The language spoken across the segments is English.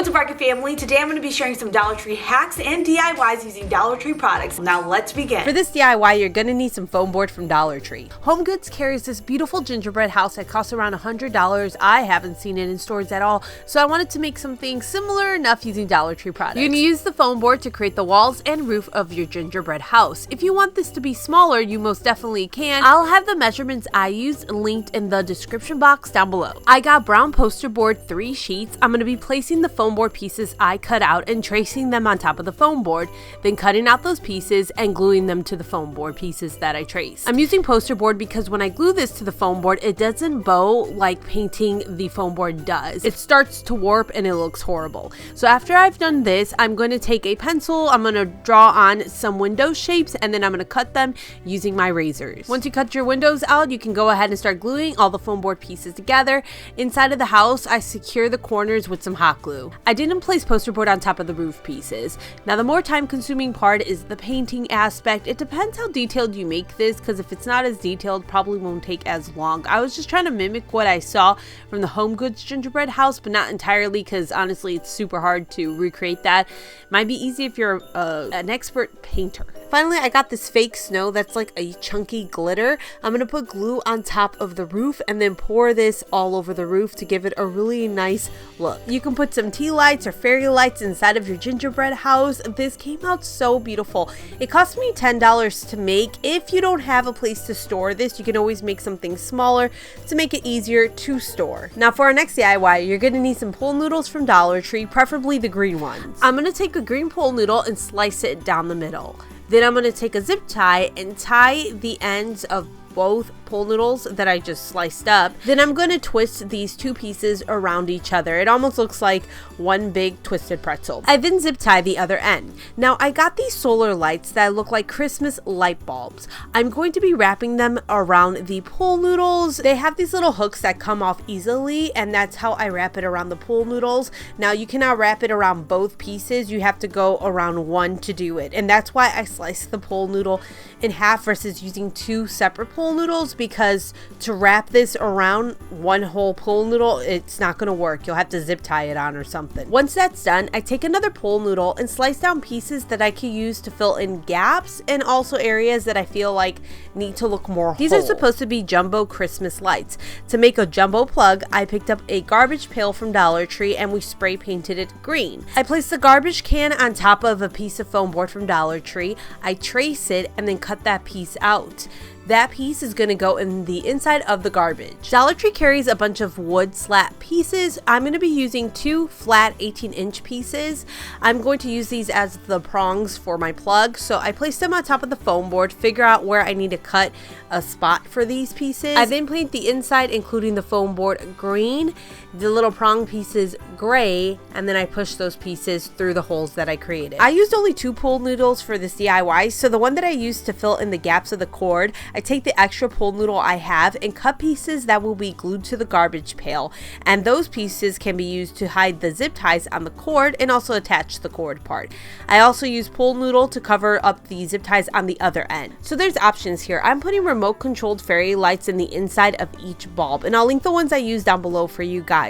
What's up, Rocket family? Today I'm going to be sharing some Dollar Tree hacks and DIYs using Dollar Tree products. Now let's begin. For this DIY, you're going to need some foam board from Dollar Tree. Home Goods carries this beautiful gingerbread house that costs around $100. I haven't seen it in stores at all, so I wanted to make something similar enough using Dollar Tree products. You're going to use the foam board to create the walls and roof of your gingerbread house. If you want this to be smaller, you most definitely can. I'll have the measurements I used linked in the description box down below. I got brown poster board 3 sheets. I'm going to be placing the foam board pieces I cut out and tracing them on top of the foam board, then cutting out those pieces and gluing them to the foam board pieces that I traced. I'm using poster board because when I glue this to the foam board, it doesn't bow like painting the foam board does. It starts to warp and it looks horrible. So after I've done this, I'm going to take a pencil, I'm going to draw on some window shapes, and then I'm going to cut them using my razors. Once you cut your windows out, you can go ahead and start gluing all the foam board pieces together. Inside of the house, I secure the corners with some hot glue. I didn't place poster board on top of the roof pieces. Now the more time consuming part is the painting aspect. It depends how detailed you make this, because if it's not as detailed, probably won't take as long. I was just trying to mimic what I saw from the Home Goods gingerbread house, but not entirely, because honestly it's super hard to recreate that. Might be easy if you're an expert painter. Finally, I got this fake snow that's like a chunky glitter. I'm gonna put glue on top of the roof and then pour this all over the roof to give it a really nice look. You can put some tea lights or fairy lights inside of your gingerbread house. This came out so beautiful. It cost me $10 to make. If you don't have a place to store this, you can always make something smaller to make it easier to store. Now for our next DIY, you're gonna need some pool noodles from Dollar Tree, preferably the green ones. I'm gonna take a green pool noodle and slice it down the middle. Then I'm going to take a zip tie and tie the ends of both pool noodles that I just sliced up. Then I'm going to twist these 2 pieces around each other. It almost looks like one big twisted pretzel. I then zip tie the other end. Now I got these solar lights that look like Christmas light bulbs. I'm going to be wrapping them around the pool noodles. They have these little hooks that come off easily, and that's how I wrap it around the pool noodles. Now you cannot wrap it around both pieces. You have to go around one to do it, and that's why I sliced the pool noodle in half versus using 2 separate pool noodles, because to wrap this around one whole pool noodle, it's not going to work. You'll have to zip tie it on or something. Once that's done, I take another pool noodle and slice down pieces that I can use to fill in gaps and also areas that I feel like need to look more whole. These are supposed to be jumbo Christmas lights. To make a jumbo plug, I picked up a garbage pail from Dollar Tree and we spray painted it green. I placed the garbage can on top of a piece of foam board from Dollar Tree. I trace it and then cut that piece out. That piece is going to go in the inside of the garbage. Dollar Tree carries a bunch of wood slat pieces. I'm going to be using 2 flat 18-inch pieces. I'm going to use these as the prongs for my plug. So I place them on top of the foam board, figure out where I need to cut a spot for these pieces. I then paint the inside, including the foam board, green, the little prong pieces gray, and then I push those pieces through the holes that I created. I used only 2 pool noodles for this DIY, so the one that I used to fill in the gaps of the cord, I take the extra pool noodle I have and cut pieces that will be glued to the garbage pail, and those pieces can be used to hide the zip ties on the cord and also attach the cord part. I also use pool noodle to cover up the zip ties on the other end. So there's options here. I'm putting remote controlled fairy lights in the inside of each bulb, and I'll link the ones I use down below for you guys.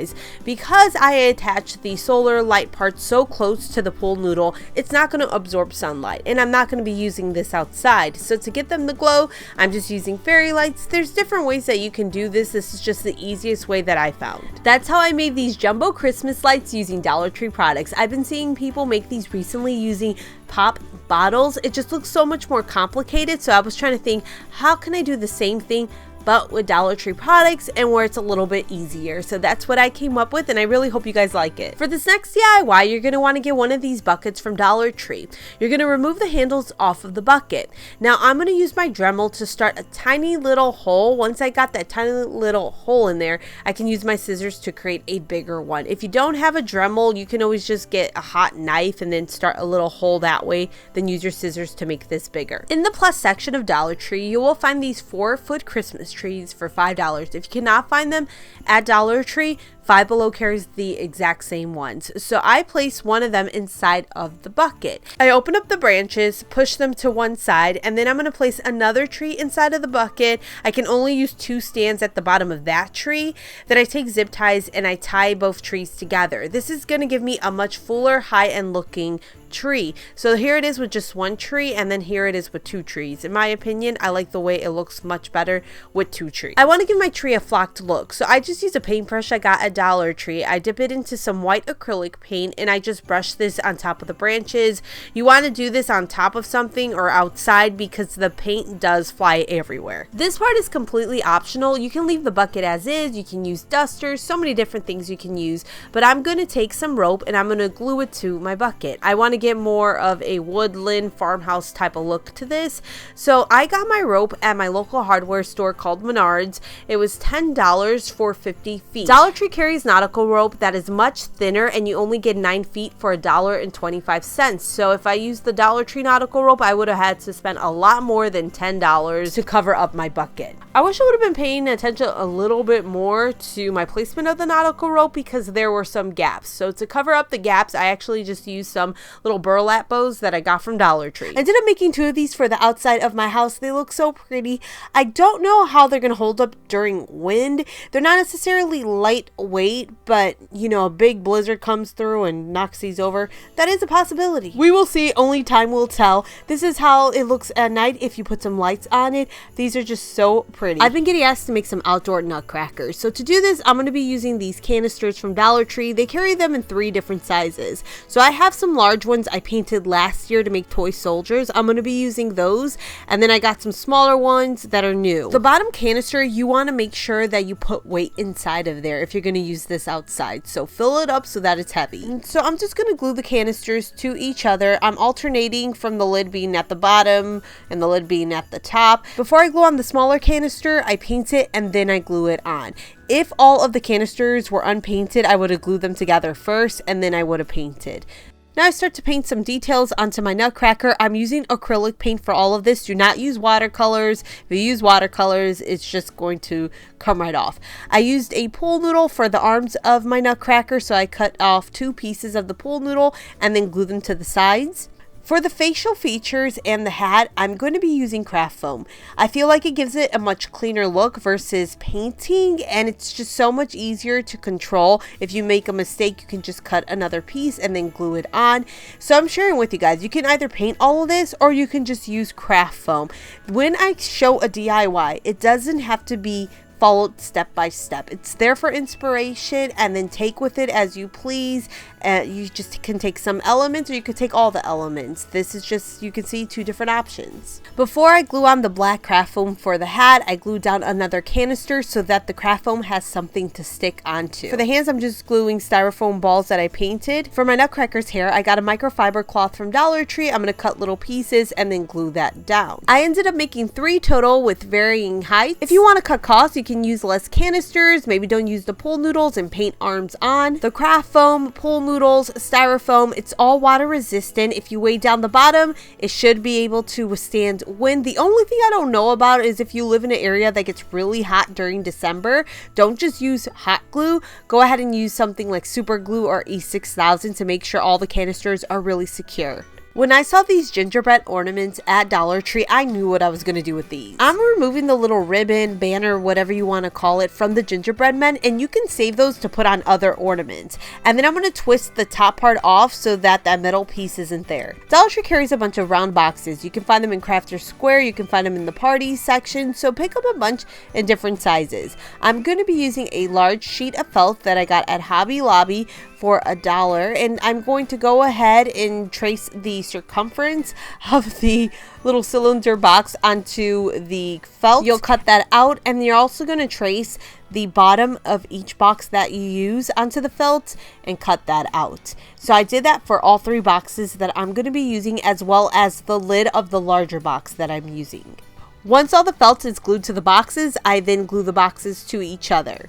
Because I attached the solar light part so close to the pool noodle, it's not going to absorb sunlight, and I'm not going to be using this outside. So to get them to glow, I'm just using fairy lights. There's different ways that you can do this. This is just the easiest way that I found. That's how I made these jumbo Christmas lights using Dollar Tree products. I've been seeing people make these recently using pop bottles. It just looks so much more complicated, so I was trying to think, how can I do the same thing but with Dollar Tree products and where it's a little bit easier? So that's what I came up with, and I really hope you guys like it. For this next DIY, you're going to want to get one of these buckets from Dollar Tree. You're going to remove the handles off of the bucket. Now I'm going to use my Dremel to start a tiny little hole. Once I got that tiny little hole in there, I can use my scissors to create a bigger one. If you don't have a Dremel, you can always just get a hot knife and then start a little hole that way, then use your scissors to make this bigger. In the plus section of Dollar Tree, you will find these 4-foot Christmas Christmas trees for $5. If you cannot find them at Dollar Tree, Five Below carries the exact same ones. So I place one of them inside of the bucket. I open up the branches, push them to one side, and then I'm going to place another tree inside of the bucket. I can only use 2 stands at the bottom of that tree. Then I take zip ties and I tie both trees together. This is going to give me a much fuller, high-end looking tree. So here it is with just 1 tree, and then here it is with 2 trees. In my opinion, I like the way it looks much better with 2 trees. I want to give my tree a flocked look, so I just use a paintbrush I got at Dollar Tree. I dip it into some white acrylic paint and I just brush this on top of the branches. You want to do this on top of something or outside because the paint does fly everywhere. This part is completely optional. You can leave the bucket as is, you can use dusters, so many different things you can use, but I'm going to take some rope and I'm going to glue it to my bucket. I want to get more of a woodland farmhouse type of look to this, so I got my rope at my local hardware store called Menards. It was $10 for 50 feet. Dollar Tree carries nautical rope that is much thinner and you only get 9 feet for $1.25. So if I used the Dollar Tree nautical rope, I would have had to spend a lot more than $10 to cover up my bucket. I wish I would have been paying attention a little bit more to my placement of the nautical rope because there were some gaps. So to cover up the gaps, I actually just used some little burlap bows that I got from Dollar Tree. I ended up making 2 of these for the outside of my house. They look so pretty. I don't know how they're going to hold up during wind. They're not necessarily lightweight, but you know, a big blizzard comes through and knocks these over. That is a possibility. We will see. Only time will tell. This is how it looks at night if you put some lights on it. These are just so pretty. I've been getting asked to make some outdoor nutcrackers. So to do this, I'm going to be using these canisters from Dollar Tree. They carry them in 3 different sizes. So I have some large ones I painted last year to make toy soldiers. I'm going to be using those. And then I got some smaller ones that are new. The bottom canister, you want to make sure that you put weight inside of there if you're going to use this outside. So fill it up so that it's heavy. And so I'm just going to glue the canisters to each other. I'm alternating from the lid being at the bottom and the lid being at the top. Before I glue on the smaller canister, I paint it and then I glue it on. If all of the canisters were unpainted, I would have glued them together first and then I would have painted. Now I start to paint some details onto my nutcracker. I'm using acrylic paint for all of this. Do not use watercolors. If you use watercolors, it's just going to come right off. I used a pool noodle for the arms of my nutcracker, so I cut off 2 pieces of the pool noodle and then glue them to the sides. For the facial features and the hat, I'm going to be using craft foam. I feel like it gives it a much cleaner look versus painting, and it's just so much easier to control. If you make a mistake, you can just cut another piece and then glue it on. So I'm sharing with you guys, you can either paint all of this or you can just use craft foam. When I show a DIY, it doesn't have to be followed step by step. It's there for inspiration and then take with it as you please. You just can take some elements or you could take all the elements. This is just, you can see 2 different options. Before I glue on the black craft foam for the hat, I glue down another canister so that the craft foam has something to stick onto. For the hands, I'm just gluing styrofoam balls that I painted. For my nutcracker's hair, I got a microfiber cloth from Dollar Tree. I'm going to cut little pieces and then glue that down. I ended up making 3 total with varying heights. If you want to cut costs, you can use less canisters. Maybe don't use the pool noodles and paint arms on. The craft foam, pool noodles, styrofoam, it's all water resistant. If you weigh down the bottom, it should be able to withstand wind. The only thing I don't know about is if you live in an area that gets really hot during December, don't just use hot glue. Go ahead and use something like super glue or E6000 to make sure all the canisters are really secure. When I saw these gingerbread ornaments at Dollar Tree, I knew what I was going to do with these. I'm removing the little ribbon, banner, whatever you want to call it, from the gingerbread men, and you can save those to put on other ornaments. And then I'm going to twist the top part off so that that middle piece isn't there. Dollar Tree carries a bunch of round boxes. You can find them in Crafter's Square, you can find them in the party section, so pick up a bunch in different sizes. I'm going to be using a large sheet of felt that I got at Hobby Lobby for $1, and I'm going to go ahead and trace the circumference of the little cylinder box onto the felt. You'll cut that out, and you're also going to trace the bottom of each box that you use onto the felt and cut that out. So I did that for all 3 boxes that I'm going to be using, as well as the lid of the larger box that I'm using. Once all the felt is glued to the boxes, I then glue the boxes to each other.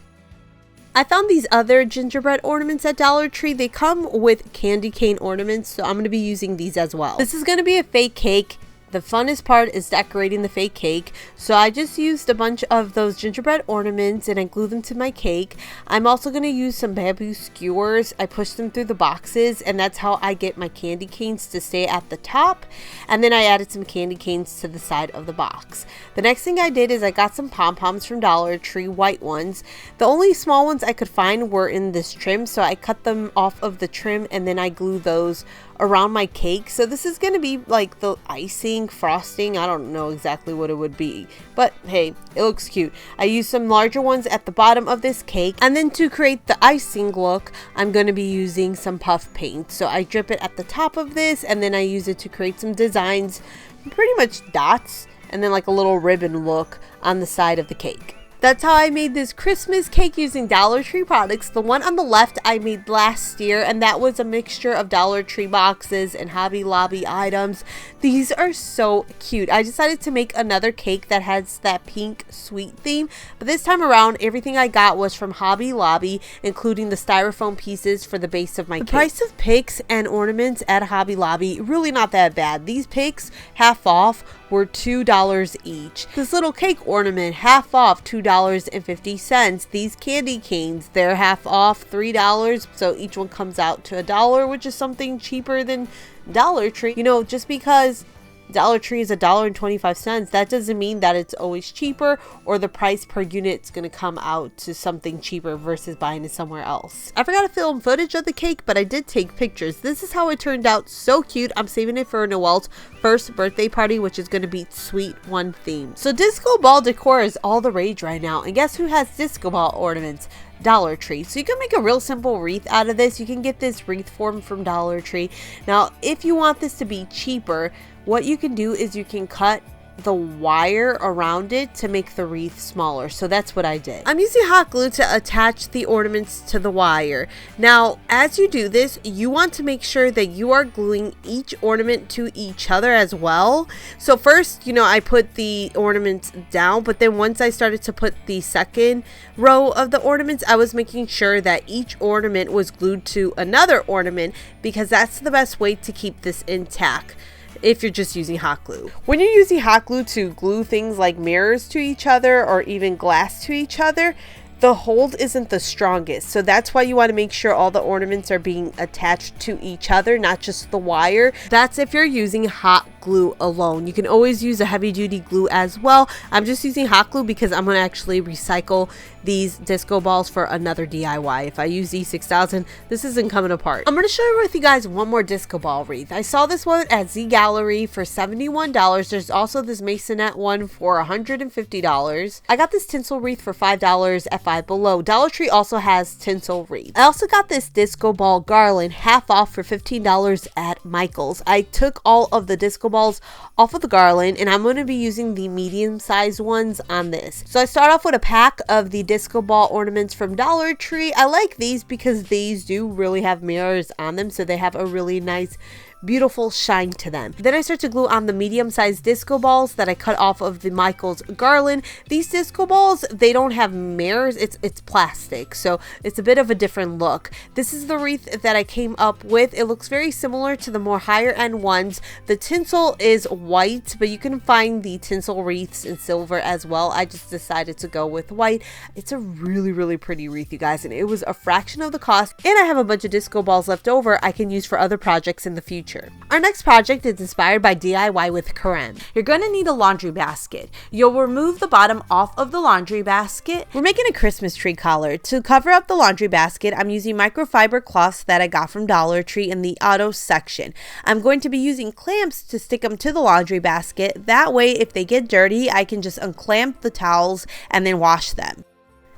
I found these other gingerbread ornaments at Dollar Tree. They come with candy cane ornaments, so I'm going to be using these as well. This is going to be a fake cake The funnest part is decorating the fake cake. So I just used a bunch of those gingerbread ornaments and I glued them to my cake. I'm also going to use some bamboo skewers. I push them through the boxes, and that's how I get my candy canes to stay at the top. And then I added some candy canes to the side of the box. The next thing I did is I got some pom-poms from Dollar Tree, white ones. The only small ones I could find were in this trim, so I cut them off of the trim and then I glue those around my cake. So this is going to be like the icing, frosting. I don't know exactly what it would be, but hey, it looks cute. I used some larger ones at the bottom of this cake, and then to create the icing look, I'm going to be using some puff paint. So I drip it at the top of this, and then I use it to create some designs, pretty much dots, and then like a little ribbon look on the side of the cake. That's how I made this Christmas cake using Dollar Tree products. The one on the left I made last year, and that was a mixture of Dollar Tree boxes and Hobby Lobby items. These are so cute. I decided to make another cake that has that pink sweet theme, but this time around everything I got was from Hobby Lobby, including the styrofoam pieces for the base of my cake. The price of picks and ornaments at Hobby Lobby, really not that bad. These picks, half off, were $2 each. This little cake ornament, half off, $2.50. These candy canes, they're half off, $3, so each one comes out to $1, which is something cheaper than Dollar Tree. You know, just because Dollar Tree is $1.25, that doesn't mean that it's always cheaper or the price per unit is going to come out to something cheaper versus buying it somewhere else. I forgot to film footage of the cake, but I did take pictures. This is how it turned out. So cute. I'm saving it for Noelle's first birthday party, which is going to be Sweet One theme. So disco ball decor is all the rage right now, and guess who has disco ball ornaments? Dollar Tree. So you can make a real simple wreath out of this. You can get this wreath form from Dollar Tree. Now, if you want this to be cheaper, what you can do is you can cut the wire around it to make the wreath smaller. So that's what I did. I'm using hot glue to attach the ornaments to the wire. Now, as you do this, you want to make sure that you are gluing each ornament to each other as well. So first, you know, I put the ornaments down, but then once I started to put the second row of the ornaments, I was making sure that each ornament was glued to another ornament, because that's the best way to keep this intact if you're just using hot glue. When you're using hot glue to glue things like mirrors to each other or even glass to each other, the hold isn't the strongest. So that's why you want to make sure all the ornaments are being attached to each other, not just the wire. That's if you're using hot glue alone. You can always use a heavy duty glue as well. I'm just using hot glue because I'm going to actually recycle these disco balls for another DIY. If I use E6000, this isn't coming apart. I'm going to share with you guys one more disco ball wreath. I saw this one at Z Gallery for $71. There's also this masonette one for $150. I got this tinsel wreath for $5 at Five Below. Dollar Tree also has tinsel wreath. I also got this disco ball garland half off for $15 at Michael's. I took all of the disco balls off of the garland, and I'm going to be using the medium sized ones on this. So I start off with a pack of the disco ball ornaments from Dollar Tree. I like these because these do really have mirrors on them, so they have a really nice beautiful shine to them. Then I start to glue on the medium-sized disco balls that I cut off of the Michael's garland. These disco balls, they don't have mirrors, it's plastic, so it's a bit of a different look. This is the wreath that I came up with. It looks very similar to the more higher end ones. The tinsel is white, but you can find the tinsel wreaths in silver as well. I just decided to go with white. It's a really pretty wreath, you guys, and it was a fraction of the cost, and I have a bunch of disco balls left over I can use for other projects in the future. Our next project is inspired by DIY with Karem. You're going to need a laundry basket. You'll remove the bottom off of the laundry basket. We're making a Christmas tree collar. To cover up the laundry basket, I'm using microfiber cloths that I got from Dollar Tree in the auto section. I'm going to be using clamps to stick them to the laundry basket. That way, if they get dirty, I can just unclamp the towels and then wash them.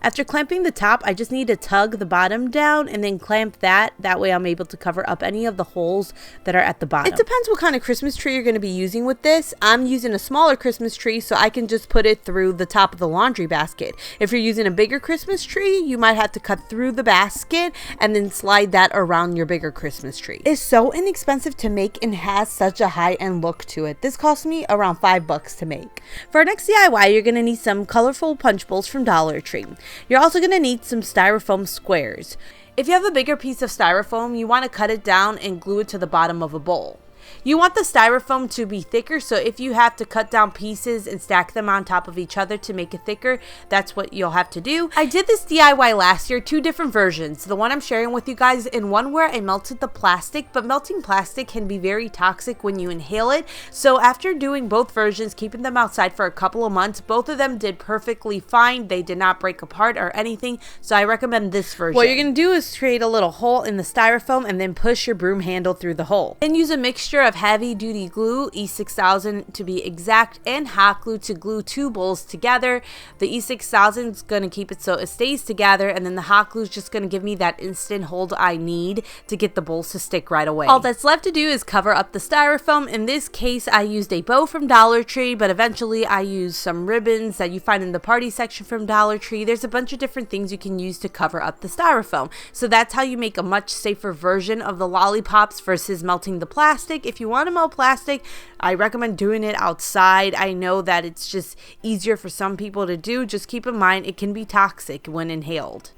After clamping the top, I just need to tug the bottom down and then clamp that. That way I'm able to cover up any of the holes that are at the bottom. It depends what kind of Christmas tree you're going to be using with this. I'm using a smaller Christmas tree, so I can just put it through the top of the laundry basket. If you're using a bigger Christmas tree, you might have to cut through the basket and then slide that around your bigger Christmas tree. It's so inexpensive to make and has such a high-end look to it. This cost me around $5 to make. For our next DIY, you're going to need some colorful punch bowls from Dollar Tree. You're also going to need some styrofoam squares. If you have a bigger piece of styrofoam, you want to cut it down and glue it to the bottom of a bowl. You want the styrofoam to be thicker, so if you have to cut down pieces and stack them on top of each other to make it thicker, that's what you'll have to do. I did this DIY last year, 2 different versions. The one I'm sharing with you guys, and one where I melted the plastic, but melting plastic can be very toxic when you inhale it. So after doing both versions, keeping them outside for a couple of months, both of them did perfectly fine. They did not break apart or anything, so I recommend this version. What you're going to do is create a little hole in the styrofoam and then push your broom handle through the hole. Then use a mixture of heavy duty glue, E6000 to be exact, and hot glue to glue 2 bowls together. The E6000 is going to keep it so it stays together, and then the hot glue is just going to give me that instant hold I need to get the bowls to stick right away. All that's left to do is cover up the styrofoam. In this case, I used a bow from Dollar Tree, but eventually I used some ribbons that you find in the party section from Dollar Tree. There's a bunch of different things you can use to cover up the styrofoam. So that's how you make a much safer version of the lollipops versus melting the plastic. If you want to melt plastic, I recommend doing it outside. I know that it's just easier for some people to do. Just keep in mind it can be toxic when inhaled.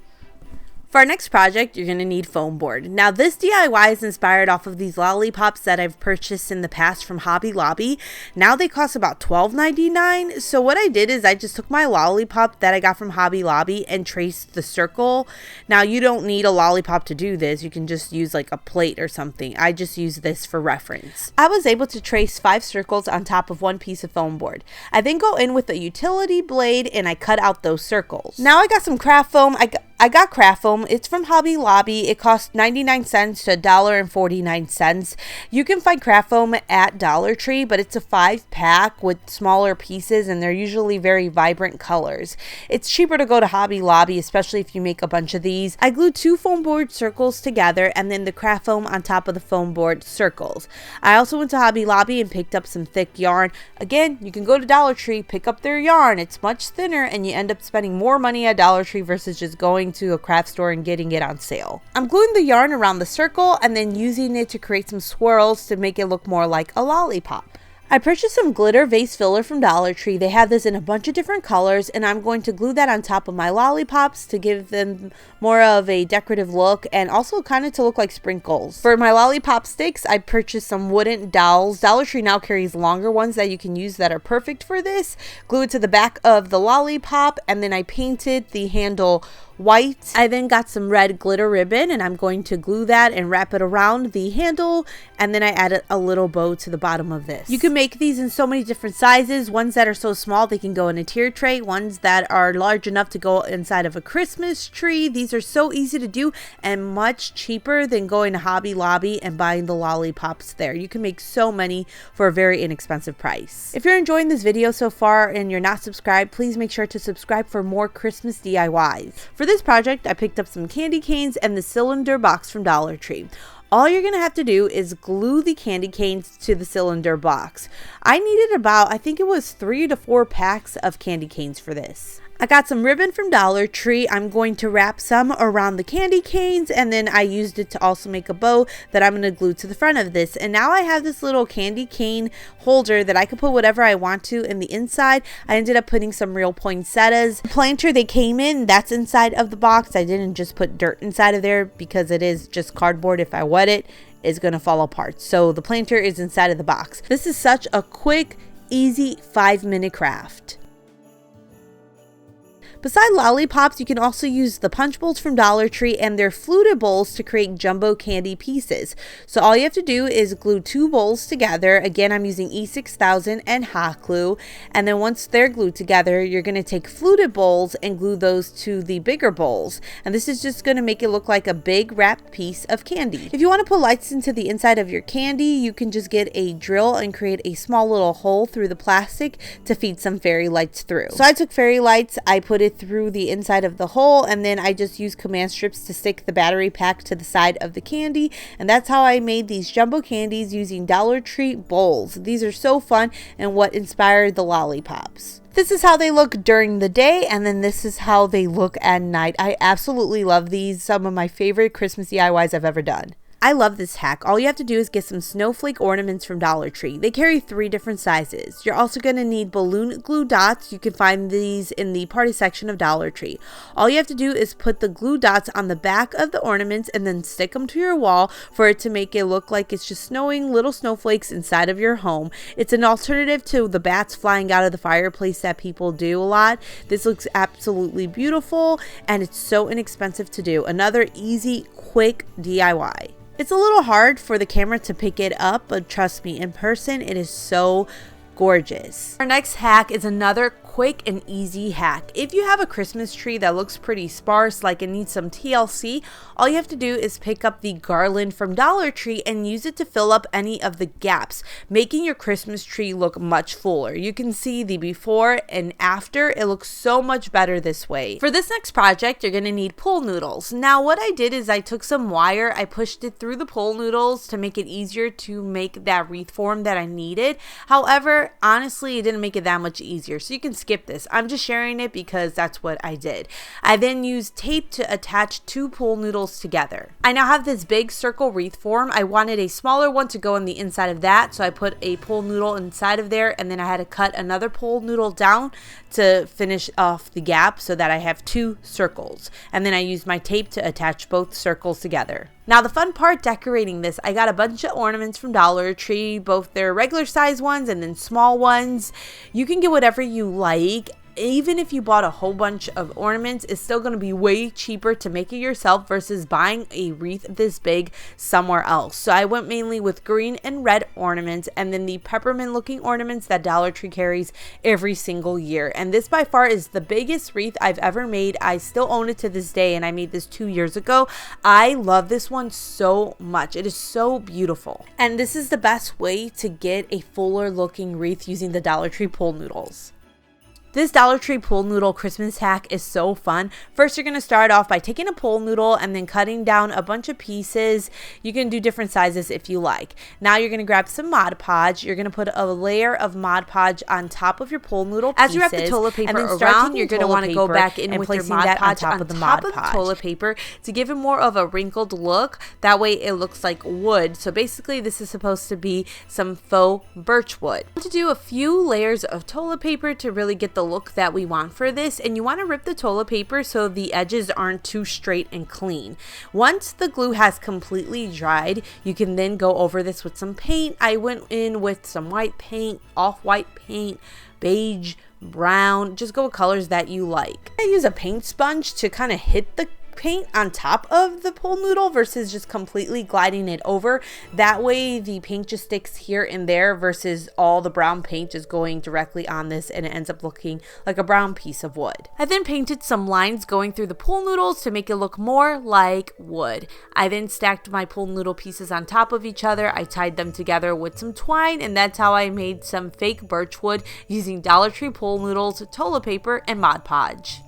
For our next project, you're going to need foam board. Now, this DIY is inspired off of these lollipops that I've purchased in the past from Hobby Lobby. Now they cost about $12.99. So what I did is I just took my lollipop that I got from Hobby Lobby and traced the circle. Now, you don't need a lollipop to do this. You can just use like a plate or something. I just use this for reference. I was able to trace 5 circles on top of 1 piece of foam board. I then go in with a utility blade and I cut out those circles. Now I got some craft foam. I got craft foam. It's from Hobby Lobby. It costs 99 cents to $1.49. You can find craft foam at Dollar Tree, but it's a 5-pack with smaller pieces, and they're usually very vibrant colors. It's cheaper to go to Hobby Lobby, especially if you make a bunch of these. I glued 2 foam board circles together and then the craft foam on top of the foam board circles. I also went to Hobby Lobby and picked up some thick yarn. Again, you can go to Dollar Tree, pick up their yarn. It's much thinner, and you end up spending more money at Dollar Tree versus just going to a craft store and getting it on sale. I'm gluing the yarn around the circle and then using it to create some swirls to make it look more like a lollipop. I purchased some glitter vase filler from Dollar Tree. They have this in a bunch of different colors, and I'm going to glue that on top of my lollipops to give them more of a decorative look and also kind of to look like sprinkles. For my lollipop sticks, I purchased some wooden dowels. Dollar Tree now carries longer ones that you can use that are perfect for this. Glue it to the back of the lollipop, and then I painted the handle white. I then got some red glitter ribbon, and I'm going to glue that and wrap it around the handle, and then I added a little bow to the bottom of this. You can make these in so many different sizes. Ones that are so small they can go in a tier tray, ones that are large enough to go inside of a Christmas tree. These are so easy to do and much cheaper than going to Hobby Lobby and buying the lollipops there. You can make so many for a very inexpensive price. If you're enjoying this video so far and you're not subscribed, please make sure to subscribe for more Christmas DIYs. For this project, I picked up some candy canes and the cylinder box from Dollar Tree. All you're going to have to do is glue the candy canes to the cylinder box. I needed about, I think it was 3 to 4 packs of candy canes for this. I got some ribbon from Dollar Tree. I'm going to wrap some around the candy canes, and then I used it to also make a bow that I'm going to glue to the front of this. And now I have this little candy cane holder that I can put whatever I want to in the inside. I ended up putting some real poinsettias. The planter they came in, that's inside of the box. I didn't just put dirt inside of there because it is just cardboard. If I wet it, it's going to fall apart. So the planter is inside of the box. This is such a quick, easy 5-minute craft. Besides lollipops, you can also use the punch bowls from Dollar Tree and their fluted bowls to create jumbo candy pieces. So all you have to do is glue 2 bowls together. Again, I'm using E6000 and hot glue. And then once they're glued together, you're going to take fluted bowls and glue those to the bigger bowls. And this is just going to make it look like a big wrapped piece of candy. If you want to put lights into the inside of your candy, you can just get a drill and create a small little hole through the plastic to feed some fairy lights through. So I took fairy lights, I put it through the inside of the hole, and then I just used command strips to stick the battery pack to the side of the candy. And that's how I made these jumbo candies using Dollar Tree bowls. These are so fun and what inspired the lollipops. This is how they look during the day, and then this is how they look at night. I absolutely love these. Some of my favorite Christmas DIYs I've ever done. I love this hack. All you have to do is get some snowflake ornaments from Dollar Tree. They carry 3 different sizes. You're also going to need balloon glue dots. You can find these in the party section of Dollar Tree. All you have to do is put the glue dots on the back of the ornaments and then stick them to your wall for it to make it look like it's just snowing little snowflakes inside of your home. It's an alternative to the bats flying out of the fireplace that people do a lot. This looks absolutely beautiful and it's so inexpensive to do. Another easy, quick DIY. It's a little hard for the camera to pick it up, but trust me, in person, it is so gorgeous. Our next hack is another quick and easy hack. If you have a Christmas tree that looks pretty sparse, like it needs some TLC, all you have to do is pick up the garland from Dollar Tree and use it to fill up any of the gaps, making your Christmas tree look much fuller. You can see the before and after. It looks so much better this way. For this next project, you're going to need pool noodles. Now, what I did is I took some wire, I pushed it through the pool noodles to make it easier to make that wreath form that I needed. However, honestly, it didn't make it that much easier, so you can skip this. I'm just sharing it because that's what I did. I then used tape to attach 2 pool noodles together. I now have this big circle wreath form. I wanted a smaller one to go on the inside of that, so I put a pool noodle inside of there, and then I had to cut another pool noodle down to finish off the gap so that I have 2 circles. And then I used my tape to attach both circles together. Now the fun part decorating this, I got a bunch of ornaments from Dollar Tree, both their regular size ones and then small ones. You can get whatever you like. Even if you bought a whole bunch of ornaments, it's still going to be way cheaper to make it yourself versus buying a wreath this big somewhere else. So I went mainly with green and red ornaments and then the peppermint looking ornaments that Dollar Tree carries every single year. And this by far is the biggest wreath I've ever made. I still own it to this day and I made this 2 years ago. I love this one so much. It is so beautiful. And this is the best way to get a fuller looking wreath using the Dollar Tree pool noodles. This Dollar Tree pool noodle Christmas hack is so fun. First, you're going to start off by taking a pool noodle and then cutting down a bunch of pieces. You can do different sizes if you like. Now you're going to grab some Mod Podge. You're going to put a layer of Mod Podge on top of your pool noodle pieces. As you wrap the toilet paper and then around, you're going to want to go back in and with placing your Mod Podge on top of the toilet paper to give it more of a wrinkled look. That way it looks like wood. So basically this is supposed to be some faux birch wood. I want to do a few layers of toilet paper to really get the look that we want for this, and you want to rip the toilet paper so the edges aren't too straight and clean. Once the glue has completely dried, you can then go over this with some paint. I went in with some white paint, off-white paint, beige, brown, just go with colors that you like. I use a paint sponge to kind of hit the paint on top of the pool noodle versus just completely gliding it over. That way the paint just sticks here and there versus all the brown paint just going directly on this and it ends up looking like a brown piece of wood. I then painted some lines going through the pool noodles to make it look more like wood. I then stacked my pool noodle pieces on top of each other. I tied them together with some twine, and that's how I made some fake birch wood using Dollar Tree pool noodles, toilet paper, and Mod Podge.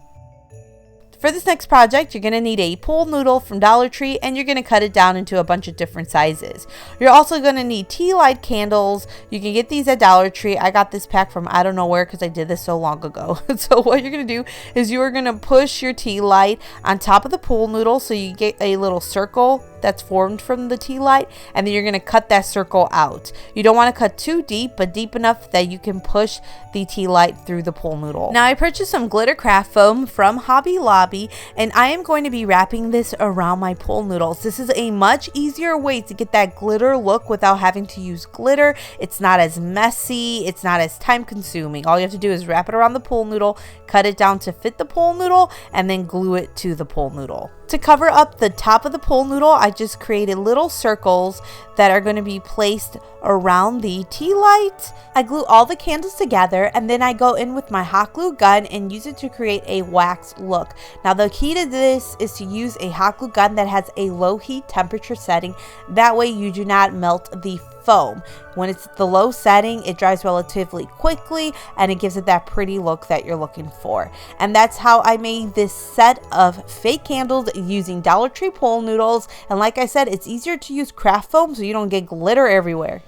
For this next project, you're going to need a pool noodle from Dollar Tree and you're going to cut it down into a bunch of different sizes. You're also going to need tea light candles. You can get these at Dollar Tree. I got this pack from I don't know where because I did this so long ago. So what you're going to do is you are going to push your tea light on top of the pool noodle so you get a little circle that's formed from the tea light, and then you're going to cut that circle out. You don't want to cut too deep, but deep enough that you can push the tea light through the pool noodle. Now I purchased some glitter craft foam from Hobby Lobby, and I am going to be wrapping this around my pool noodles. This is a much easier way to get that glitter look without having to use glitter. It's not as messy, it's not as time consuming. All you have to do is wrap it around the pool noodle, cut it down to fit the pool noodle, and then glue it to the pool noodle. To cover up the top of the pool noodle, I just created little circles that are going to be placed around the tea light. I glue all the candles together, and then I go in with my hot glue gun and use it to create a wax look. Now the key to this is to use a hot glue gun that has a low heat temperature setting. That way you do not melt the foam. When it's the low setting, it dries relatively quickly and it gives it that pretty look that you're looking for. And that's how I made this set of fake candles using Dollar Tree pool noodles. And like I said, it's easier to use craft foam so you don't get glitter everywhere.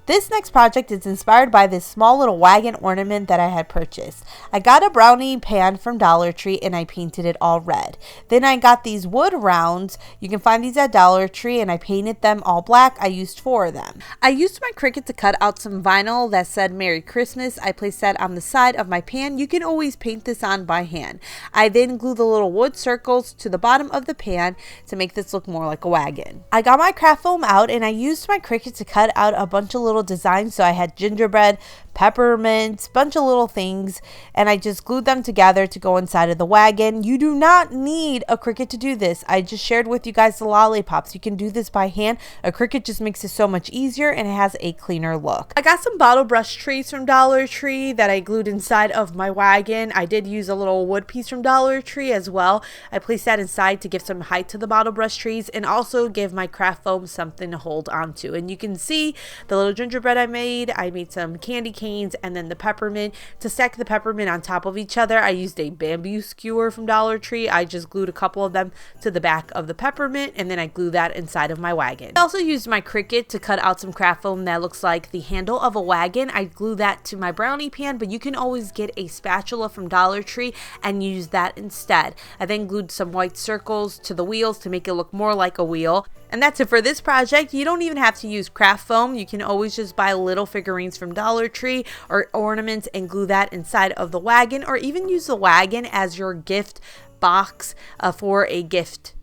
This next project is inspired by this small little wagon ornament that I had purchased. I got a brownie pan from Dollar Tree and I painted it all red. Then I got these wood rounds. You can find these at Dollar Tree, and I painted them all black. I used 4 of them. I used my Cricut to cut out some vinyl that said Merry Christmas. I placed that on the side of my pan. You can always paint this on by hand. I then glued the little wood circles to the bottom of the pan to make this look more like a wagon. I got my craft foam out and I used my Cricut to cut out a bunch of little designs. So I had gingerbread, peppermints, bunch of little things, and I just glued them together to go inside of the wagon. You do not need a Cricut to do this. I just shared with you guys the lollipops. You can do this by hand. A Cricut just makes it so much easier and it has a cleaner look. I got some bottle brush trees from Dollar Tree that I glued inside of my wagon. I did use a little wood piece from Dollar Tree as well. I placed that inside to give some height to the bottle brush trees and also give my craft foam something to hold on to. And you can see the little gingerbread I made. I made some candy canes and then the peppermint. To stack the peppermint on top of each other, I used a bamboo skewer from Dollar Tree. I just glued a couple of them to the back of the peppermint and then I glued that inside of my wagon. I also used my Cricut to cut out some craft foam that looks like the handle of a wagon. I glue that to my brownie pan, but you can always get a spatula from Dollar Tree and use that instead. I then glued some white circles to the wheels to make it look more like a wheel. And that's it for this project. You don't even have to use craft foam. You can always just buy little figurines from Dollar Tree or ornaments and glue that inside of the wagon, or even use the wagon as your gift box for a gift.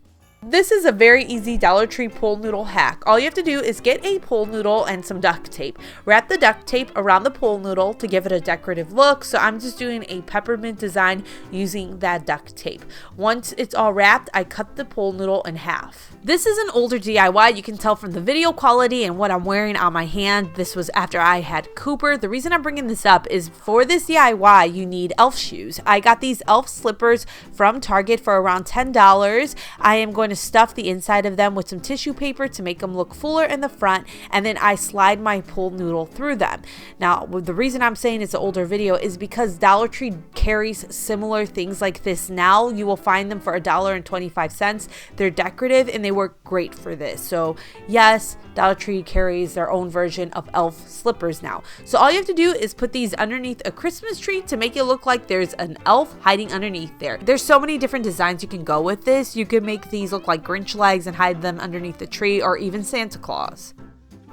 This is a very easy Dollar Tree pool noodle hack. All you have to do is get a pool noodle and some duct tape. Wrap the duct tape around the pool noodle to give it a decorative look. So I'm just doing a peppermint design using that duct tape. Once it's all wrapped, I cut the pool noodle in half. This is an older DIY. You can tell from the video quality and what I'm wearing on my hand. This was after I had Cooper. The reason I'm bringing this up is for this DIY, you need elf shoes. I got these elf slippers from Target for around $10. I am going to stuff the inside of them with some tissue paper to make them look fuller in the front, and then I slide my pool noodle through them. Now, the reason I'm saying it's an older video is because Dollar Tree carries similar things like this now. You will find them for $1.25. They're decorative and they work great for this. So yes, Dollar Tree carries their own version of elf slippers now. So all you have to do is put these underneath a Christmas tree to make it look like there's an elf hiding underneath there. There's so many different designs you can go with this. You could make these look like Grinch legs and hide them underneath the tree, or even Santa Claus.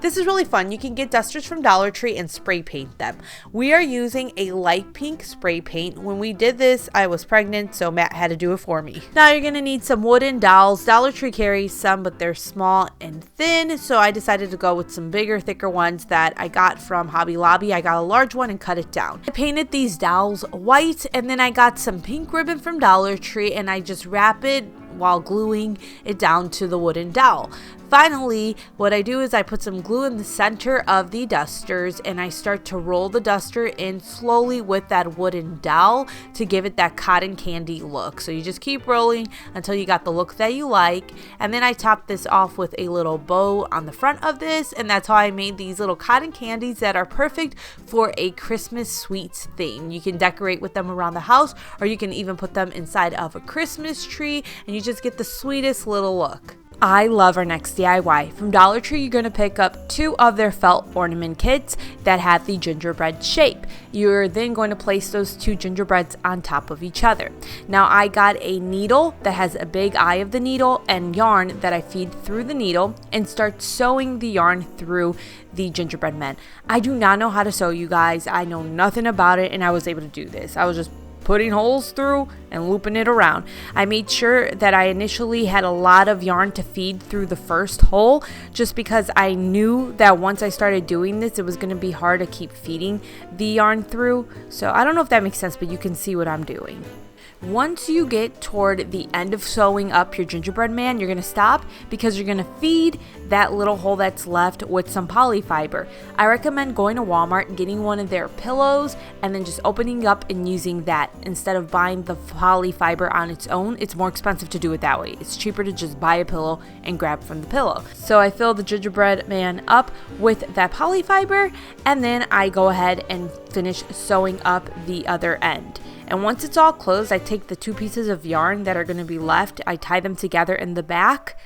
This is really fun. You can get dusters from Dollar Tree and spray paint them. We are using a light pink spray paint. When we did this, I was pregnant, so Matt had to do it for me. Now you're going to need some wooden dowels. Dollar Tree carries some, but they're small and thin, so I decided to go with some bigger, thicker ones that I got from Hobby Lobby. I got a large one and cut it down. I painted these dowels white, and then I got some pink ribbon from Dollar Tree, and I just wrap it while gluing it down to the wooden dowel. Finally, what I do is I put some glue in the center of the dusters and I start to roll the duster in slowly with that wooden dowel to give it that cotton candy look. So you just keep rolling until you got the look that you like, and then I top this off with a little bow on the front of this, and that's how I made these little cotton candies that are perfect for a Christmas sweets theme. You can decorate with them around the house, or you can even put them inside of a Christmas tree and you just get the sweetest little look. I love our next DIY. From Dollar Tree, you're going to pick up 2 of their felt ornament kits that have the gingerbread shape. You're then going to place those 2 gingerbreads on top of each other. Now, I got a needle that has a big eye of the needle and yarn that I feed through the needle and start sewing the yarn through the gingerbread men. I do not know how to sew, you guys. I know nothing about it, and I was able to do this. I was just putting holes through and looping it around. I made sure that I initially had a lot of yarn to feed through the first hole, just because I knew that once I started doing this, it was going to be hard to keep feeding the yarn through. So I don't know if that makes sense, but you can see what I'm doing. Once you get toward the end of sewing up your gingerbread man, you're going to stop because you're going to feed that little hole that's left with some polyfiber. I recommend going to Walmart and getting one of their pillows and then just opening up and using that instead of buying the polyfiber on its own. It's more expensive to do it that way. It's cheaper to just buy a pillow and grab from the pillow. So I fill the gingerbread man up with that polyfiber, and then I go ahead and finish sewing up the other end. And once it's all closed, I take the 2 pieces of yarn that are going to be left, I tie them together in the back,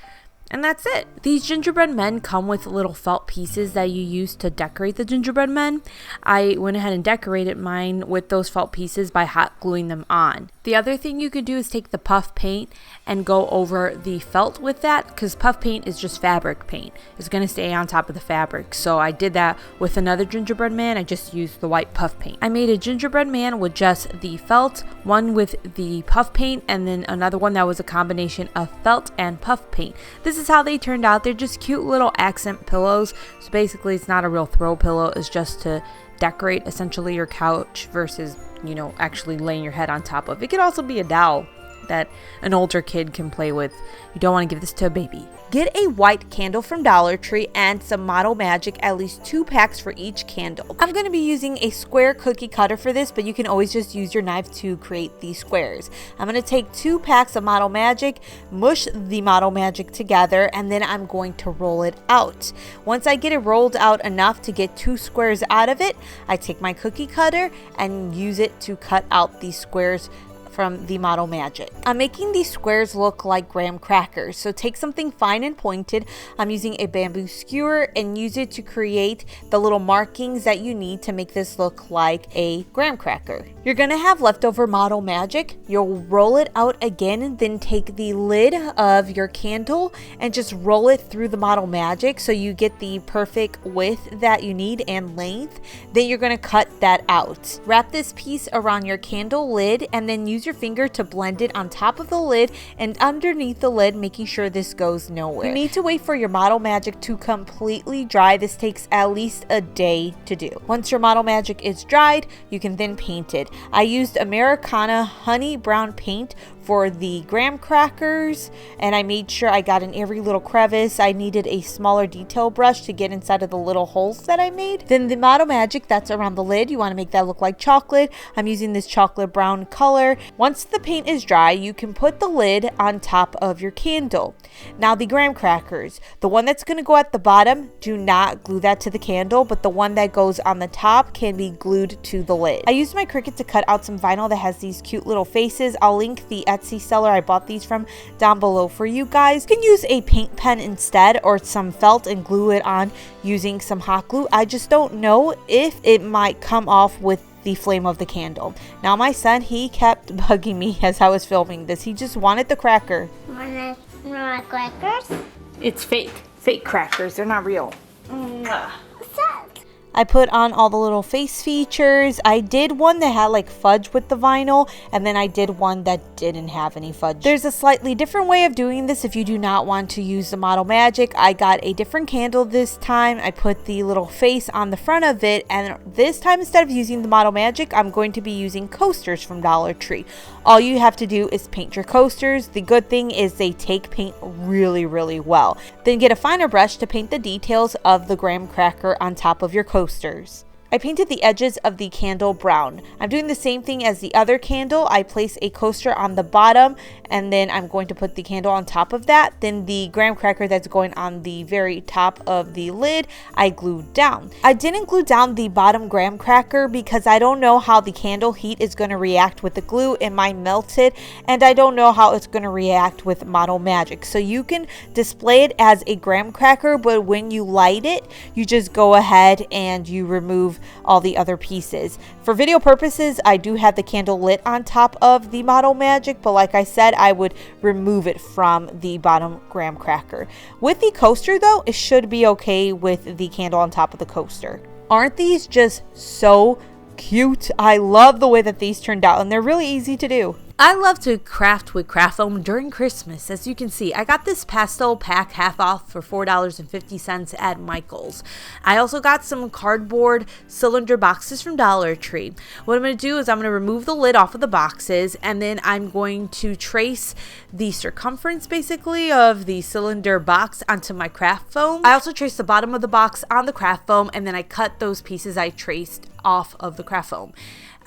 And that's it. These gingerbread men come with little felt pieces that you use to decorate the gingerbread men. I went ahead and decorated mine with those felt pieces by hot gluing them on. The other thing you could do is take the puff paint and go over the felt with that, because puff paint is just fabric paint. It's going to stay on top of the fabric. So I did that with another gingerbread man. I just used the white puff paint. I made a gingerbread man with just the felt, one with the puff paint, and then another one that was a combination of felt and puff paint. This is how they turned out. They're just cute little accent pillows. So basically it's not a real throw pillow. It's just to decorate essentially your couch versus, you know, actually laying your head on top of. It could also be a doll that an older kid can play with. You don't want to give this to a baby. Get a white candle from Dollar Tree and some Model Magic, at least 2 packs for each candle. I'm going to be using a square cookie cutter for this, but you can always just use your knife to create these squares. I'm going to take 2 packs of Model Magic, mush the Model Magic together, and then I'm going to roll it out. Once I get it rolled out enough to get 2 squares out of it, I take my cookie cutter and use it to cut out these squares from the Model Magic. I'm making these squares look like graham crackers, so take something fine and pointed. I'm using a bamboo skewer and use it to create the little markings that you need to make this look like a graham cracker. You're gonna have leftover Model Magic. You'll roll it out again and then take the lid of your candle and just roll it through the Model Magic so you get the perfect width that you need and length. Then you're gonna cut that out. Wrap this piece around your candle lid and then use your finger to blend it on top of the lid and underneath the lid, making sure this goes nowhere. You need to wait for your Model Magic to completely dry. This takes at least a day to do. Once your Model Magic is dried, you can then paint it. I used Americana honey brown paint for the graham crackers, and I made sure I got in every little crevice. I needed a smaller detail brush to get inside of the little holes that I made. Then the Model Magic that's around the lid, you want to make that look like chocolate. I'm using this chocolate brown color. Once the paint is dry, you can put the lid on top of your candle. Now the graham crackers, the one that's going to go at the bottom, do not glue that to the candle, but the one that goes on the top can be glued to the lid. I used my Cricut to cut out some vinyl that has these cute little faces. I'll link the Etsy seller I bought these from down below for you guys. You can use a paint pen instead or some felt and glue it on using some hot glue. I just don't know if it might come off with the flame of the candle. Now my son, he kept bugging me as I was filming this. He just wanted the cracker. Want crackers? It's fake crackers. They're not real. What's that? I put on all the little face features. I did one that had like fudge with the vinyl, and then I did one that didn't have any fudge. There's a slightly different way of doing this if you do not want to use the Model Magic. I got a different candle this time. I put the little face on the front of it, and this time instead of using the Model Magic, I'm going to be using coasters from Dollar Tree. All you have to do is paint your coasters. The good thing is they take paint really, really well. Then get a finer brush to paint the details of the graham cracker on top of your coasters. I painted the edges of the candle brown. I'm doing the same thing as the other candle. I place a coaster on the bottom and then I'm going to put the candle on top of that. Then the graham cracker that's going on the very top of the lid, I glued down. I didn't glue down the bottom graham cracker because I don't know how the candle heat is going to react with the glue. It might melt it, and I don't know how it's going to react with Model Magic. So you can display it as a graham cracker, but when you light it, you just go ahead and you remove all the other pieces. For video purposes, I do have the candle lit on top of the Model Magic, but like I said, I would remove it from the bottom graham cracker. With the coaster though, it should be okay with the candle on top of the coaster. Aren't these just so cute? I love the way that these turned out, and they're really easy to do. I love to craft with craft foam during Christmas. As you can see, I got this pastel pack half off for $4.50 at Michael's. I also got some cardboard cylinder boxes from Dollar Tree. What I'm going to do is I'm going to remove the lid off of the boxes, and then I'm going to trace the circumference basically of the cylinder box onto my craft foam. I also traced the bottom of the box on the craft foam, and then I cut those pieces I traced off of the craft foam.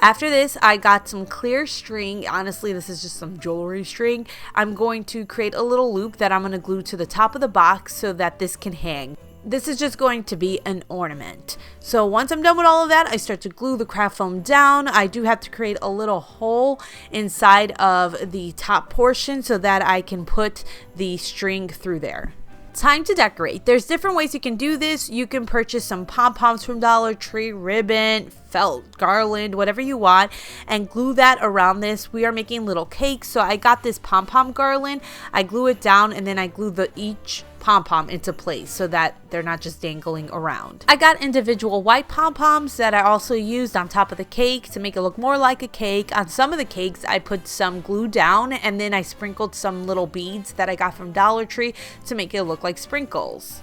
After this, I got some clear string. Honestly, this is just some jewelry string. I'm going to create a little loop that I'm going to glue to the top of the box so that this can hang. This is just going to be an ornament. So once I'm done with all of that, I start to glue the craft foam down. I do have to create a little hole inside of the top portion so that I can put the string through there. Time to decorate. There's different ways you can do this. You can purchase some pom-poms from Dollar Tree, ribbon, felt, garland, whatever you want, and glue that around this. We are making little cakes, so I got this pom-pom garland. I glue it down, and then I glue each pom-pom into place so that they're not just dangling around. I got individual white pom-poms that I also used on top of the cake to make it look more like a cake. On some of the cakes, I put some glue down, and then I sprinkled some little beads that I got from Dollar Tree to make it look like sprinkles.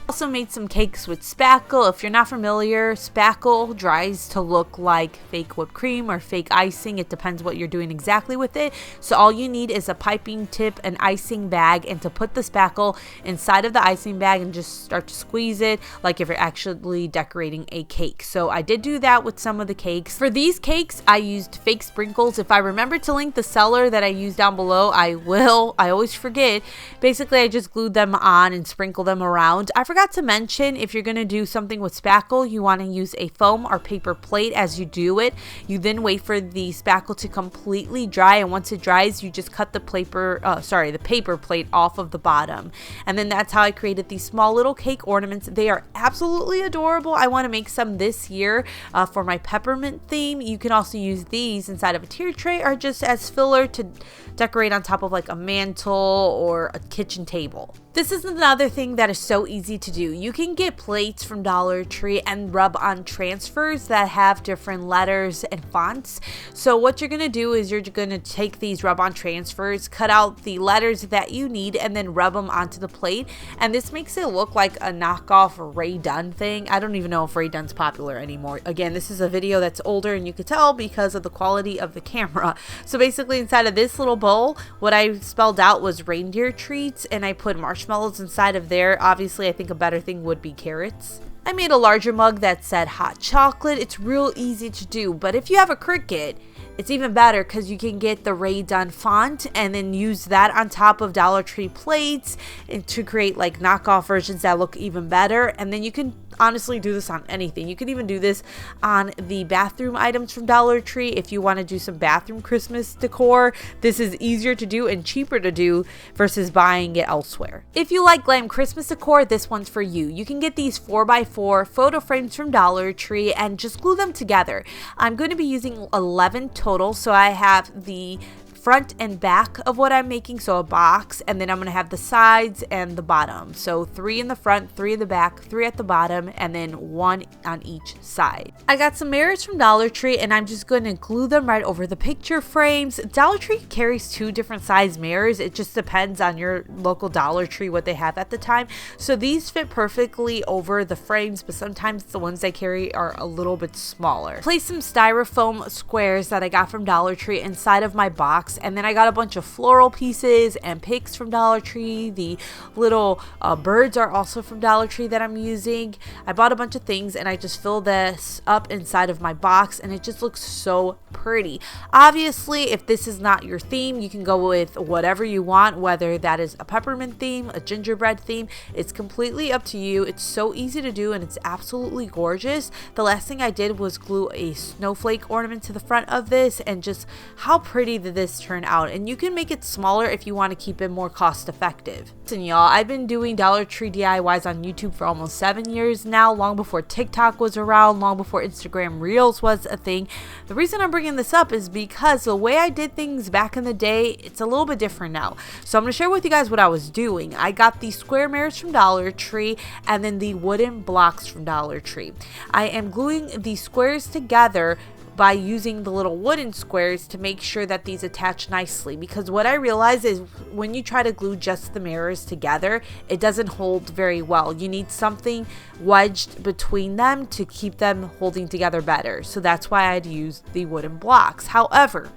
Also made some cakes with spackle. If you're not familiar, spackle dries to look like fake whipped cream or fake icing. It depends what you're doing exactly with it. So all you need is a piping tip, an icing bag, and to put the spackle inside of the icing bag and just start to squeeze it like if you're actually decorating a cake. So I did do that with some of the cakes. For these cakes, I used fake sprinkles. If I remember to link the seller that I used down below, I will. I always forget. Basically, I just glued them on and sprinkled them around. I forgot to mention, if you're going to do something with spackle, you want to use a foam or paper plate as you do it. You then wait for the spackle to completely dry, and once it dries, you just cut the paper plate off of the bottom. And then that's how I created these small little cake ornaments. They are absolutely adorable. I want to make some this year for my peppermint theme. You can also use these inside of a tier tray or just as filler to decorate on top of like a mantle or a kitchen table. This is another thing that is so easy to do. You can get plates from Dollar Tree and rub on transfers that have different letters and fonts. So what you're going to do is you're going to take these rub on transfers, cut out the letters that you need, and then rub them onto the plate. And this makes it look like a knockoff Ray Dunn thing. I don't even know if Ray Dunn's popular anymore. Again, this is a video that's older and you could tell because of the quality of the camera. So basically inside of this little bowl, what I spelled out was reindeer treats, and I put marshmallows inside of there. Obviously, I think a better thing would be carrots. I made a larger mug that said hot chocolate. It's real easy to do, but if you have a Cricut, it's even better because you can get the Ray Dunn font and then use that on top of Dollar Tree plates and to create like knockoff versions that look even better. And then you can honestly do this on anything. You can even do this on the bathroom items from Dollar Tree. If you want to do some bathroom Christmas decor, this is easier to do and cheaper to do versus buying it elsewhere. If you like glam Christmas decor, this one's for you. You can get these 4x4 photo frames from Dollar Tree and just glue them together. I'm going to be using 11 total, so I have the front and back of what I'm making, so a box, and then I'm going to have the sides and the bottom. So 3 in the front, 3 in the back, 3 at the bottom, and then 1 on each side. I got some mirrors from Dollar Tree, and I'm just going to glue them right over the picture frames. Dollar Tree carries 2 different size mirrors. It just depends on your local Dollar Tree what they have at the time. So these fit perfectly over the frames, but sometimes the ones they carry are a little bit smaller. Place some styrofoam squares that I got from Dollar Tree inside of my box. And then I got a bunch of floral pieces and picks from Dollar Tree. The little birds are also from Dollar Tree that I'm using. I bought a bunch of things and I just filled this up inside of my box, and it just looks so pretty. Obviously, if this is not your theme, you can go with whatever you want, whether that is a peppermint theme, a gingerbread theme. It's completely up to you. It's so easy to do and it's absolutely gorgeous. The last thing I did was glue a snowflake ornament to the front of this, and just how pretty did this turn out. And you can make it smaller if you want to keep it more cost effective. Listen, y'all, I've been doing Dollar Tree DIYs on YouTube for almost 7 years now, long before TikTok was around, long before Instagram Reels was a thing. The reason I'm bringing this up is because the way I did things back in the day, it's a little bit different now. So I'm going to share with you guys what I was doing. I got the square mirrors from Dollar Tree and then the wooden blocks from Dollar Tree. I am gluing the squares together by using the little wooden squares to make sure that these attach nicely, because what I realize is when you try to glue just the mirrors together, it doesn't hold very well. You need something wedged between them to keep them holding together better. So that's why I'd use the wooden blocks. However,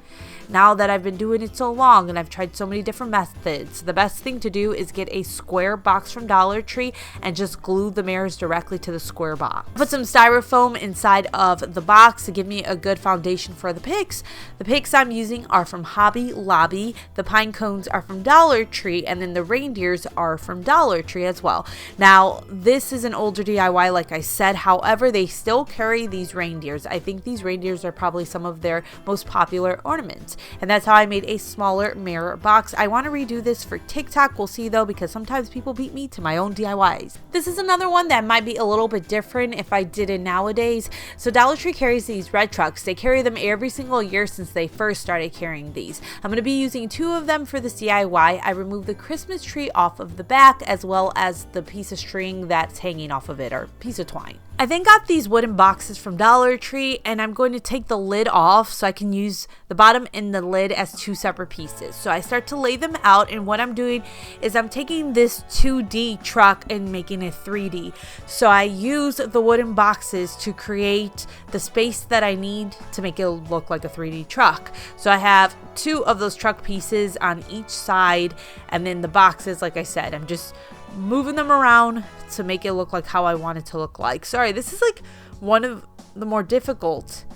now that I've been doing it so long and I've tried so many different methods, the best thing to do is get a square box from Dollar Tree and just glue the mirrors directly to the square box. Put some styrofoam inside of the box to give me a good foundation for the picks. The picks I'm using are from Hobby Lobby, the pine cones are from Dollar Tree, and then the reindeers are from Dollar Tree as well. Now, this is an older DIY, like I said. However, they still carry these reindeers. I think these reindeers are probably some of their most popular ornaments. out, and that's how I made a smaller mirror box. I want to redo this for TikTok. We'll see though, because sometimes people beat me to my own DIYs. This is another one that might be a little bit different if I did it nowadays. So Dollar Tree carries these red trucks. They carry them every single year since they first started carrying these. I'm going to be using 2 of them for this DIY. I removed the Christmas tree off of the back, as well as the piece of string that's hanging off of it, or piece of twine. I then got these wooden boxes from Dollar Tree, and I'm going to take the lid off so I can use the bottom and the lid as 2 separate pieces. So I start to lay them out, and what I'm doing is I'm taking this 2D truck and making it 3D. So I use the wooden boxes to create the space that I need to make it look like a 3D truck. So I have 2 of those truck pieces on each side, and then the boxes, like I said, I'm just moving them around to make it look like how I want it to look like. Sorry, this is like one of the more difficult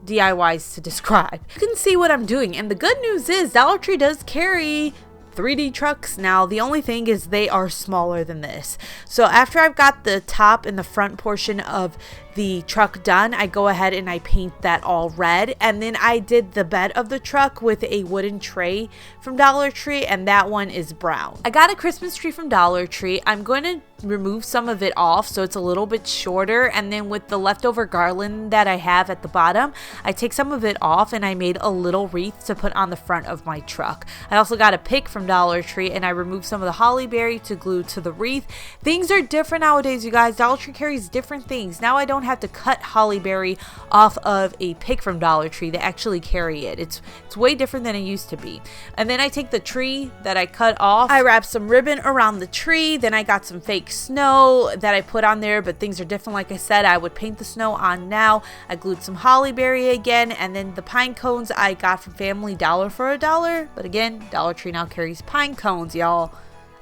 DIYs to describe. You can see what I'm doing, and the good news is Dollar Tree does carry 3D trucks now. The only thing is they are smaller than this. So after I've got the top and the front portion of the truck done, I go ahead and I paint that all red, and then I did the bed of the truck with a wooden tray from Dollar Tree, and that one is brown. I got a Christmas tree from Dollar Tree. I'm going to remove some of it off so it's a little bit shorter, and then with the leftover garland that I have at the bottom, I take some of it off and I made a little wreath to put on the front of my truck. I also got a pick from Dollar Tree, and I removed some of the holly berry to glue to the wreath. Things are different nowadays, you guys. Dollar Tree carries different things. Now I don't have to cut holly berry off of a pick from Dollar Tree. They actually carry it. It's way different than it used to be. And then I take the tree that I cut off, I wrap some ribbon around the tree, then I got some fake snow that I put on there, but things are different. Like I said, I would paint the snow on now. I glued some holly berry again, and then the pine cones I got from Family Dollar for $1. But again, Dollar Tree now carries pine cones, y'all.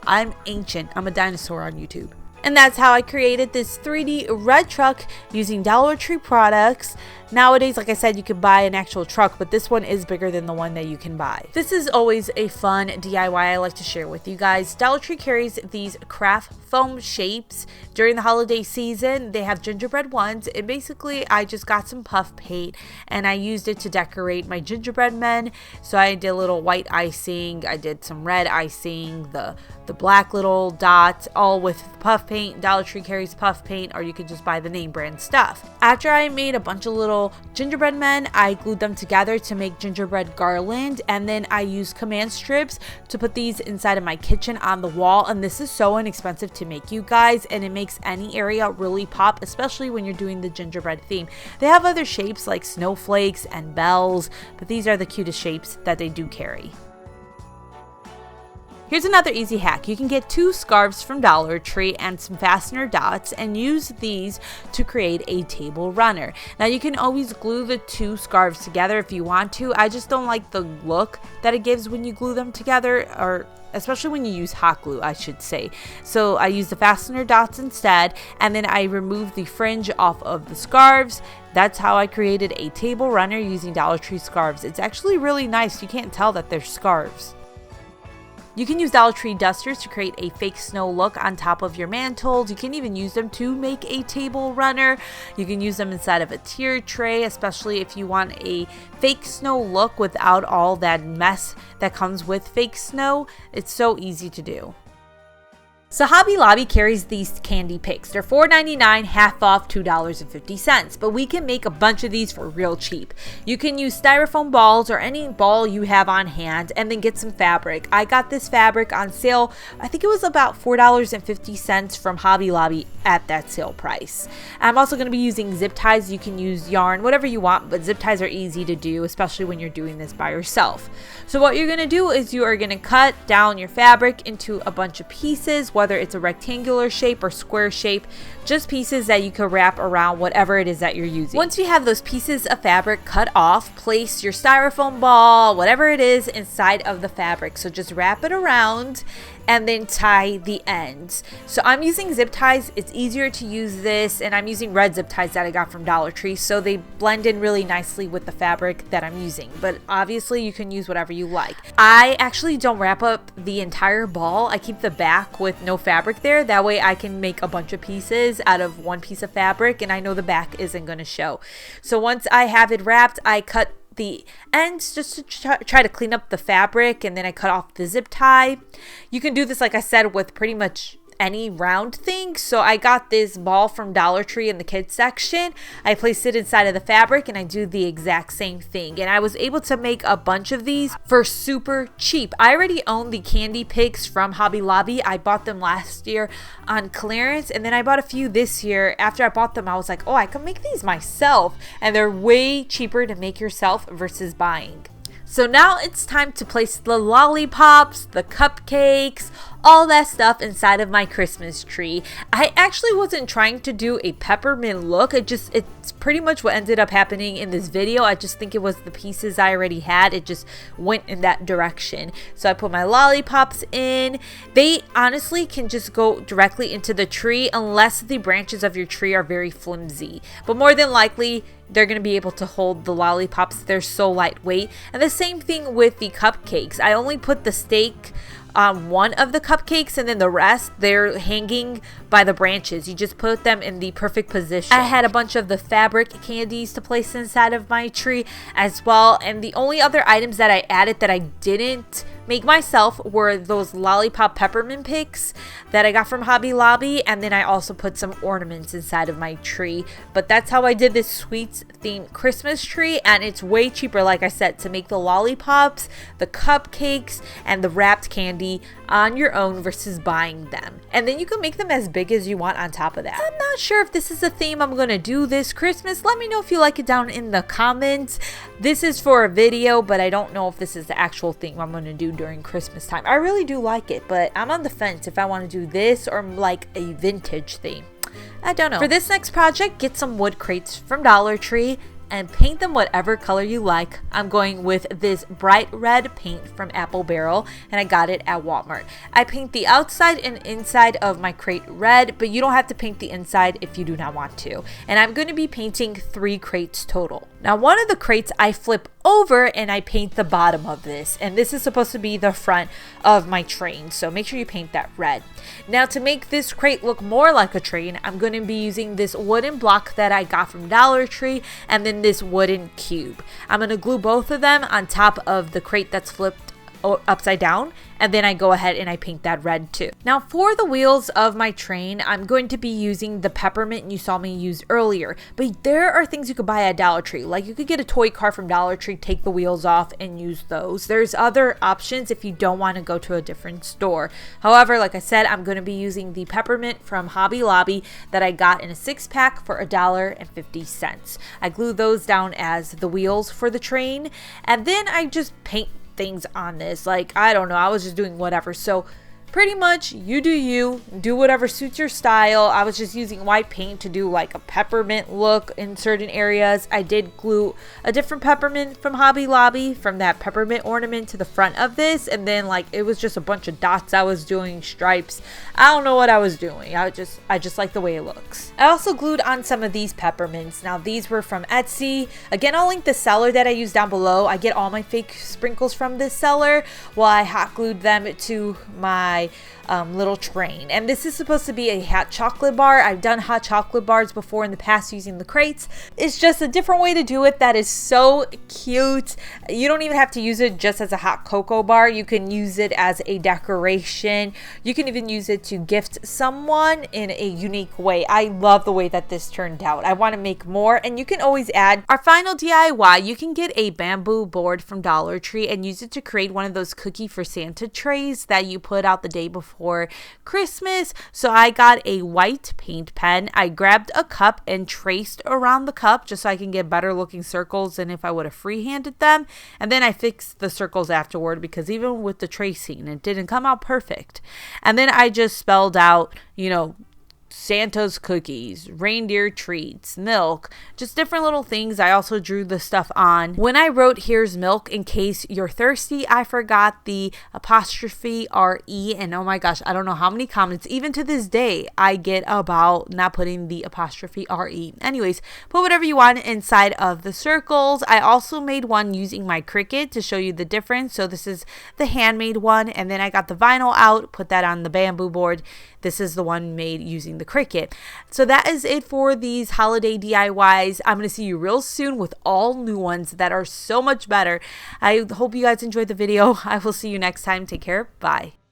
I'm ancient. I'm a dinosaur on YouTube. And that's how I created this 3D red truck using Dollar Tree products. Nowadays, like I said, you can buy an actual truck, but this one is bigger than the one that you can buy. This is always a fun DIY I like to share with you guys. Dollar Tree carries these craft foam shapes during the holiday season. They have gingerbread ones, and basically I just got some puff paint and I used it to decorate my gingerbread men. So I did a little white icing, I did some red icing, the black little dots, all with puff paint. Dollar Tree carries puff paint, or you can just buy the name brand stuff. After I made a bunch of little gingerbread men, I glued them together to make gingerbread garland, and then I used command strips to put these inside of my kitchen on the wall. And this is so inexpensive to make, you guys, and it makes any area really pop, especially when you're doing the gingerbread theme. They have other shapes like snowflakes and bells, but these are the cutest shapes that they do carry. Here's another easy hack. You can get 2 scarves from Dollar Tree and some fastener dots and use these to create a table runner. Now you can always glue the 2 scarves together if you want to. I just don't like the look that it gives when you glue them together, or especially when you use hot glue, I should say. So I use the fastener dots instead, and then I remove the fringe off of the scarves. That's how I created a table runner using Dollar Tree scarves. It's actually really nice. You can't tell that they're scarves. You can use Dollar Tree dusters to create a fake snow look on top of your mantles. You can even use them to make a table runner. You can use them inside of a tier tray, especially if you want a fake snow look without all that mess that comes with fake snow. It's so easy to do. So Hobby Lobby carries these candy picks. They're $4.99, half off $2.50, but we can make a bunch of these for real cheap. You can use styrofoam balls or any ball you have on hand, and then get some fabric. I got this fabric on sale. I think it was about $4.50 from Hobby Lobby at that sale price. I'm also going to be using zip ties. You can use yarn, whatever you want, but zip ties are easy to do, especially when you're doing this by yourself. So what you're going to do is you are going to cut down your fabric into a bunch of pieces, whether it's a rectangular shape or square shape, just pieces that you can wrap around whatever it is that you're using. Once you have those pieces of fabric cut off, place your styrofoam ball, whatever it is, inside of the fabric. So just wrap it around and then tie the ends. So I'm using zip ties. It's easier to use this, and I'm using red zip ties that I got from Dollar Tree, so they blend in really nicely with the fabric that I'm using, but obviously you can use whatever you like. I actually don't wrap up the entire ball. I keep the back with no fabric there. That way I can make a bunch of pieces out of one piece of fabric, and I know the back isn't going to show. So once I have it wrapped, I cut the ends just to try to clean up the fabric, and then I cut off the zip tie. You can do this, like I said, with pretty much any round thing. So I got this ball from Dollar Tree in the kids section. I placed it inside of the fabric, and I do the exact same thing. And I was able to make a bunch of these for super cheap. I already own the candy picks from Hobby Lobby. I bought them last year on clearance, and then I bought a few this year. After I bought them, I was like, oh, I can make these myself, and they're way cheaper to make yourself versus buying. So now it's time to place the lollipops, the cupcakes, all that stuff inside of my Christmas tree. I actually wasn't trying to do a peppermint look. It's pretty much what ended up happening in this video. I just think it was the pieces I already had. It just went in that direction. So I put my lollipops in. They honestly can just go directly into the tree unless the branches of your tree are very flimsy. But more than likely, they're going to be able to hold the lollipops. They're so lightweight. And the same thing with the cupcakes. I only put the stake on one of the cupcakes, and then the rest, they're hanging by the branches. You just put them in the perfect position. I had a bunch of the fabric candies to place inside of my tree as well. And the only other items that I added that I didn't make myself were those lollipop peppermint picks that I got from Hobby Lobby, and then I also put some ornaments inside of my tree. But that's how I did this sweets themed Christmas tree, and it's way cheaper, like I said, to make the lollipops, the cupcakes, and the wrapped candy on your own versus buying them. And then you can make them as big as you want on top of that. I'm not sure if this is a theme I'm gonna do this Christmas. Let me know if you like it down in the comments. This is for a video, but I don't know if this is the actual theme I'm gonna do during Christmas time. I really do like it, but I'm on the fence if I want to do this or like a vintage theme. I don't know. For this next project, get some wood crates from Dollar Tree and paint them whatever color you like. I'm going with this bright red paint from Apple Barrel, and I got it at Walmart. I paint the outside and inside of my crate red, but you don't have to paint the inside if you do not want to. And I'm going to be painting 3 crates total. Now, one of the crates I flip over and I paint the bottom of this, and this is supposed to be the front of my train, so make sure you paint that red. Now, to make this crate look more like a train, I'm going to be using this wooden block that I got from Dollar Tree and then this wooden cube. I'm going to glue both of them on top of the crate that's flipped upside down, and then I go ahead and I paint that red too. Now, for the wheels of my train, I'm going to be using the peppermint you saw me use earlier, but there are things you could buy at Dollar Tree. Like, you could get a toy car from Dollar Tree, take the wheels off and use those. There's other options if you don't want to go to a different store. However, like I said, I'm going to be using the peppermint from Hobby Lobby that I got in a 6-pack for $1.50. I glue those down as the wheels for the train, and then I just paint things on this. Like, I don't know, I was just doing whatever. So pretty much you do whatever suits your style. I was just using white paint to do like a peppermint look in certain areas. I did glue a different peppermint from Hobby Lobby from that peppermint ornament to the front of this, and then like it was just a bunch of dots I was doing, stripes. I don't know what I was doing. I just like the way it looks. I also glued on some of these peppermints. Now, these were from Etsy. Again, I'll link the seller that I use down below. I get all my fake sprinkles from this seller while I hot glued them to my little train. And this is supposed to be a hot chocolate bar. I've done hot chocolate bars before in the past using the crates. It's just a different way to do it that is so cute. You don't even have to use it just as a hot cocoa bar. You can use it as a decoration. You can even use it to gift someone in a unique way. I love the way that this turned out. I want to make more, and you can always add our final DIY. You can get a bamboo board from Dollar Tree and use it to create one of those cookie for Santa trays that you put out the day before Christmas. So I got a white paint pen. I grabbed a cup and traced around the cup just so I can get better looking circles than if I would have freehanded them. And then I fixed the circles afterward because even with the tracing, it didn't come out perfect. And then I just spelled out, Santa's cookies, reindeer treats, milk, just different little things. I also drew the stuff on. When I wrote "here's milk in case you're thirsty," I forgot the apostrophe RE, and oh my gosh, I don't know how many comments even to this day I get about not putting the apostrophe RE. Anyways, put whatever you want inside of the circles. I also made one using my Cricut to show you the difference. So this is the handmade one, and then I got the vinyl out, put that on the bamboo board. This is the one made using the the Cricut. So that is it for these holiday DIYs. I'm going to see you real soon with all new ones that are so much better. I hope you guys enjoyed the video. I will see you next time. Take care. Bye.